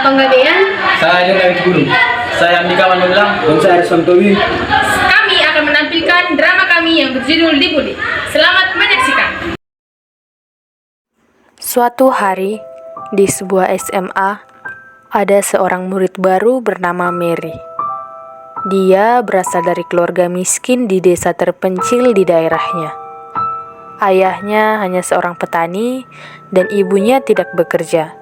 Penggabean. Saya David Guru. Saya Andika Manulang. Dan saya Aris Santowi. Kami akan menampilkan drama kami yang berjudul Dibully. Selamat menyaksikan. Suatu hari, di sebuah SMA, ada seorang murid baru bernama Mary. Dia berasal dari keluarga miskin di desa terpencil di daerahnya. Ayahnya hanya seorang petani dan ibunya tidak bekerja.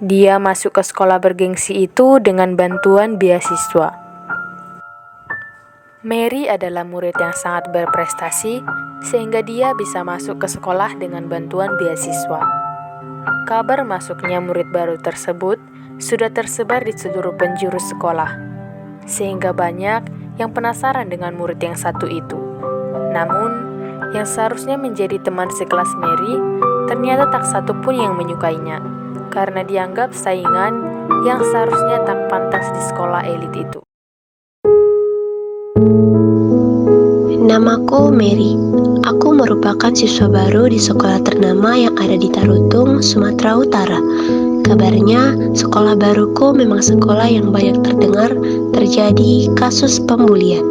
Dia masuk ke sekolah bergengsi itu dengan bantuan beasiswa. Mary adalah murid yang sangat berprestasi sehingga dia bisa masuk ke sekolah dengan bantuan beasiswa. Kabar masuknya murid baru tersebut sudah tersebar di seluruh penjuru sekolah, sehingga banyak yang penasaran dengan murid yang satu itu. Namun, yang seharusnya menjadi teman sekelas Mary ternyata tak satu pun yang menyukainya, karena dianggap saingan yang seharusnya tak pantas di sekolah elit itu. Namaku Mary. Aku merupakan siswa baru di sekolah ternama yang ada di Tarutung, Sumatera Utara. Kabarnya, sekolah baruku memang sekolah yang banyak terdengar terjadi kasus pembulian.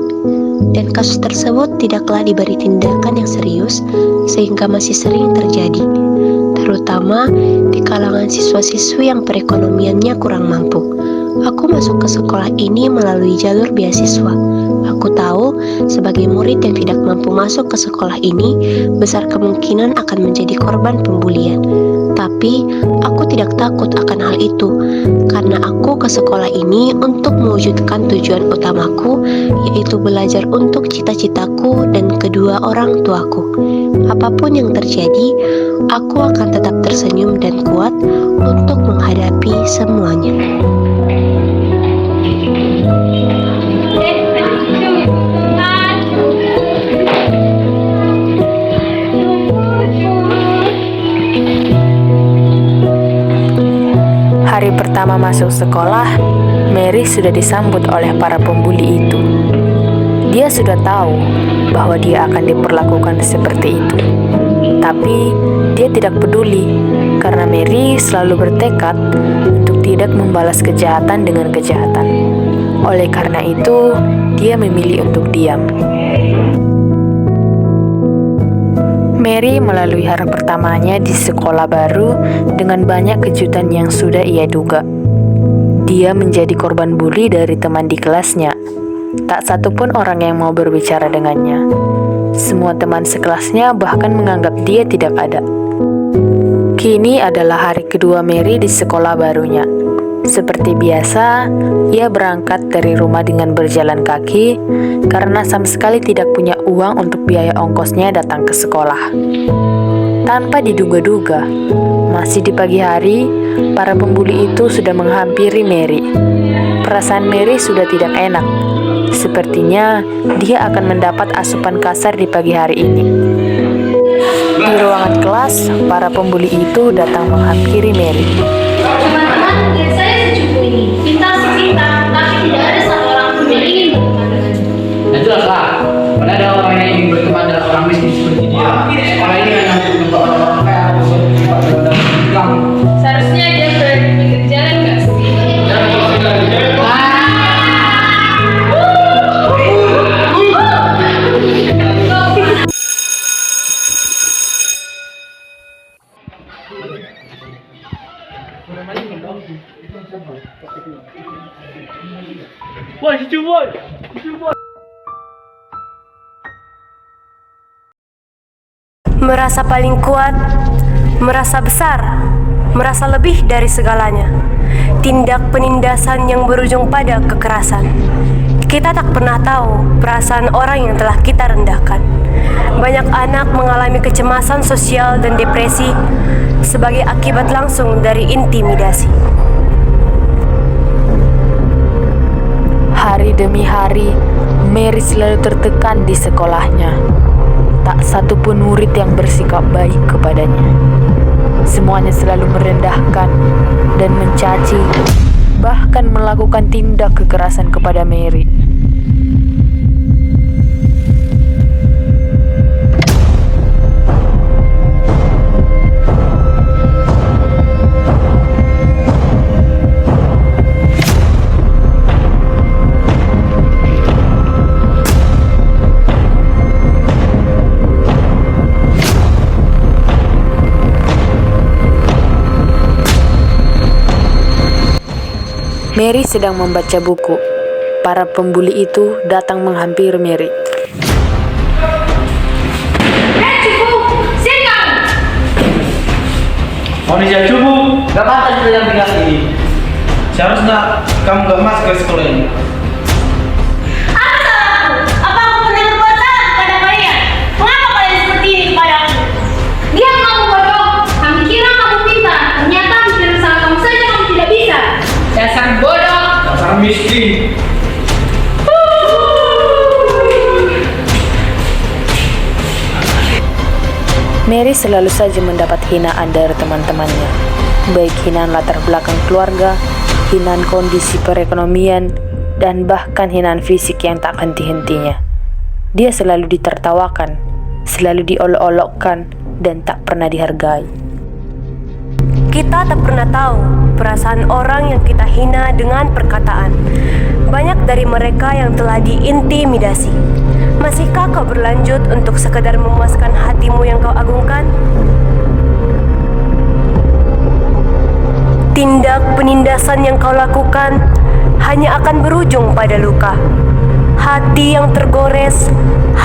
Dan kasus tersebut tidaklah diberi tindakan yang serius, sehingga masih sering terjadi. Terutama di kalangan siswa-siswi yang perekonomiannya kurang mampu. Aku masuk ke sekolah ini melalui jalur beasiswa. Aku tahu, sebagai murid yang tidak mampu masuk ke sekolah ini, besar kemungkinan akan menjadi korban pembulian. Tapi, aku tidak takut akan hal itu, karena aku ke sekolah ini untuk mewujudkan tujuan utamaku, yaitu belajar untuk cita-citaku dan kedua orang tuaku. Apapun yang terjadi, aku akan tetap tersenyum dan kuat untuk menghadapi semuanya. Hari pertama masuk sekolah, Mary sudah disambut oleh para pembuli itu. Dia sudah tahu bahwa dia akan diperlakukan seperti itu. Tapi dia tidak peduli karena Mary selalu bertekad untuk tidak membalas kejahatan dengan kejahatan. Oleh karena itu, dia memilih untuk diam. Mary melalui hari pertamanya di sekolah baru dengan banyak kejutan yang sudah ia duga. Dia menjadi korban bully dari teman di kelasnya. Tak satu pun orang yang mau berbicara dengannya. Semua teman sekelasnya bahkan menganggap dia tidak ada. Kini adalah hari kedua Mary di sekolah barunya. Seperti biasa, ia berangkat dari rumah dengan berjalan kaki karena sama sekali tidak punya uang untuk biaya ongkosnya datang ke sekolah. Tanpa diduga-duga, masih di pagi hari, para pembuli itu sudah menghampiri Mary. Perasaan Mary sudah tidak enak. Sepertinya dia akan mendapat asupan kasar di pagi hari ini. Di ruangan kelas, para pembuli itu datang menghampiri Mary. Teman-teman, lihat saya secupu ini. Pintar sih pintar, tapi tidak ada satu orang pun yang ingin berteman dengannya. Dan jelaslah, mana ada orang yang ingin berteman dengan orang miskin seperti dia. Sekolah ini hanya untuk orang-orang kaya atau orang bilang. Seharusnya dia berada di pinggir jalan, nggak sih? Merasa paling kuat, merasa besar, merasa lebih dari segalanya. Tindak penindasan yang berujung pada kekerasan. Kita tak pernah tahu perasaan orang yang telah kita rendahkan. Banyak anak mengalami kecemasan sosial dan depresi sebagai akibat langsung dari intimidasi. Hari demi hari, Mary selalu tertekan di sekolahnya. Tak satu pun murid yang bersikap baik kepadanya. Semuanya selalu merendahkan dan mencaci, bahkan melakukan tindak kekerasan kepada Mary. Mary sedang membaca buku. Para pembuli itu datang menghampiri Mary. Cukup! Sini kamu! Manusia cubu, gak pantas kita yang tinggal ini. Seharusnya kamu gak masuk ke sekolah ini. Apa salahku? Apa aku pernah berbuat salah kepada kalian? Mengapa kalian seperti ini kepadaku? Diam kamu bodoh! Kami kira kamu pintar. Ternyata mikir salah kamu saja kamu tidak bisa. Dasar bodoh! Dasar miskin. Mary selalu saja mendapat hinaan dari teman-temannya, baik hinaan latar belakang keluarga, hinaan kondisi perekonomian, dan bahkan hinaan fisik yang tak henti-hentinya. Dia selalu ditertawakan, selalu diolok-olokkan, dan tak pernah dihargai. Kita tak pernah tahu perasaan orang yang kita hina dengan perkataan. Banyak dari mereka yang telah diintimidasi. Masihkah kau berlanjut untuk sekedar memuaskan hatimu yang kau agungkan? Tindak penindasan yang kau lakukan hanya akan berujung pada luka. Hati yang tergores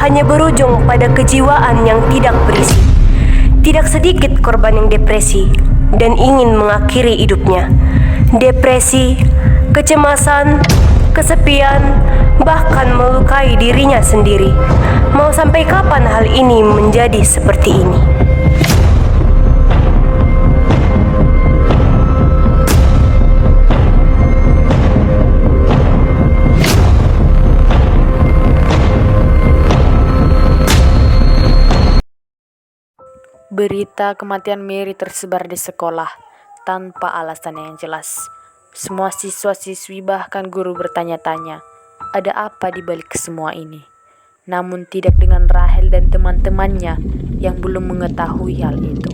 hanya berujung pada kejiwaan yang tidak berisi. Tidak sedikit korban yang depresi dan ingin mengakhiri hidupnya. Depresi, kecemasan, kesepian, bahkan melukai dirinya sendiri. Mau sampai kapan hal ini menjadi seperti ini? Berita kematian Mary tersebar di sekolah tanpa alasan yang jelas. Semua siswa-siswi bahkan guru bertanya-tanya, ada apa di balik semua ini? Namun tidak dengan Rahel dan teman-temannya yang belum mengetahui hal itu.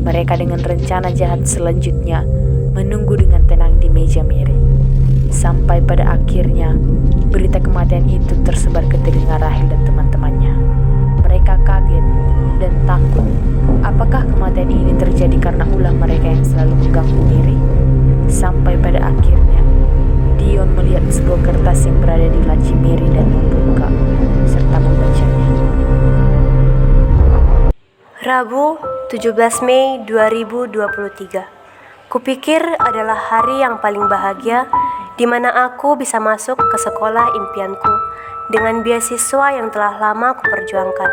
Mereka dengan rencana jahat selanjutnya menunggu dengan tenang di meja Mary. Sampai pada akhirnya berita kematian itu tersebar ke telinga Rahel dan teman-temannya. Mereka kaget dan takut. Apakah kematian ini terjadi karena ulah mereka yang selalu mengganggu Mary? Sampai pada akhirnya Dion melihat sebuah kertas yang berada di laci Mary dan membuka serta membacanya. Rabu, 17 Mei 2023. Kupikir adalah hari yang paling bahagia di mana aku bisa masuk ke sekolah impianku dengan beasiswa yang telah lama kuperjuangkan,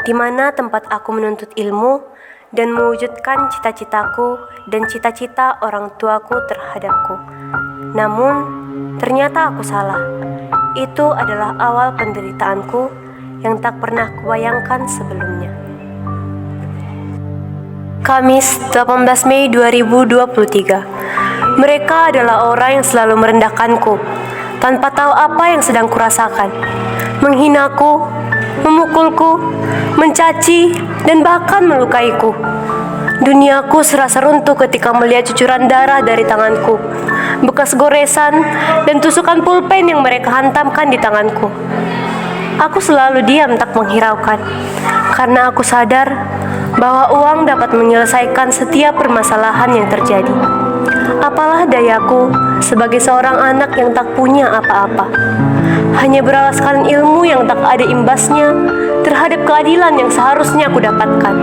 di mana tempat aku menuntut ilmu dan mewujudkan cita-citaku dan cita-cita orang tuaku terhadapku. Namun, ternyata aku salah. Itu adalah awal penderitaanku yang tak pernah kubayangkan sebelumnya. Kamis, 18 Mei 2023. Mereka adalah orang yang selalu merendahkanku, tanpa tahu apa yang sedang kurasakan. Menghinaku, memukulku, mencaci, dan bahkan melukaiku. Duniaku serasa runtuh ketika melihat cucuran darah dari tanganku, bekas goresan, dan tusukan pulpen yang mereka hantamkan di tanganku. Aku selalu diam tak menghiraukan, karena aku sadar bahwa uang dapat menyelesaikan setiap permasalahan yang terjadi. Apalah dayaku sebagai seorang anak yang tak punya apa-apa, hanya beralaskan ilmu yang tak ada imbasnya terhadap keadilan yang seharusnya aku dapatkan.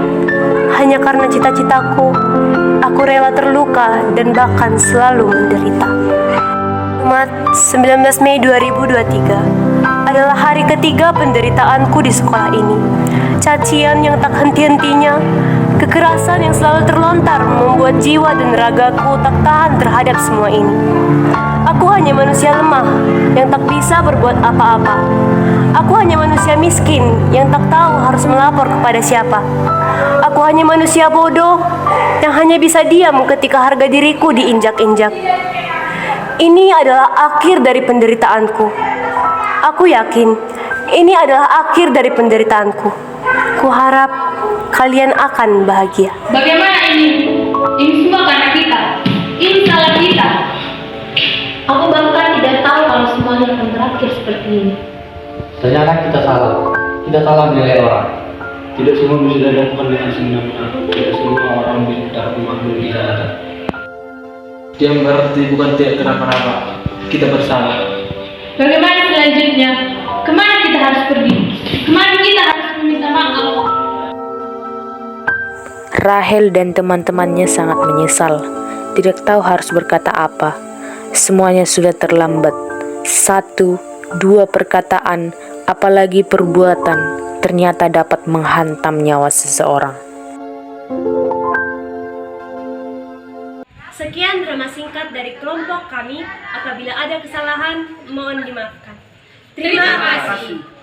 Hanya karena cita-citaku, aku rela terluka dan bahkan selalu menderita. Jumat, 19 Mei 2023 adalah hari ketiga penderitaanku di sekolah ini. Cacian yang tak henti-hentinya, kekerasan yang selalu terlontar membuat jiwa dan ragaku tak tahan terhadap semua ini. Aku hanya manusia lemah yang tak bisa berbuat apa-apa. Aku hanya manusia miskin yang tak tahu harus melapor kepada siapa. Aku hanya manusia bodoh yang hanya bisa diam ketika harga diriku diinjak-injak. Ini adalah akhir dari penderitaanku. Aku yakin ini adalah akhir dari penderitaanku. Kuharap kalian akan bahagia. Bagaimana ini? Ini semua karena kita. Ini salah kita. Aku bahkan tidak tahu kalau semuanya akan berakhir seperti ini. Ternyata kita salah. Kita salah menilai orang. Tidak semua bisa dilakukan dengan semena-mena. Tidak semua orang bisa memahami kita. Dia berarti bukan tidak kenapa-napa. Kita bersalah. Bagaimana selanjutnya? Kemana kita harus pergi? Kemana kita harus meminta maaf? Rahel dan teman-temannya sangat menyesal, tidak tahu harus berkata apa. Semuanya sudah terlambat. 1, 2 perkataan, apalagi perbuatan, ternyata dapat menghantam nyawa seseorang. Sekian drama singkat dari kelompok kami. Apabila ada kesalahan, mohon dimaafkan. Terima kasih.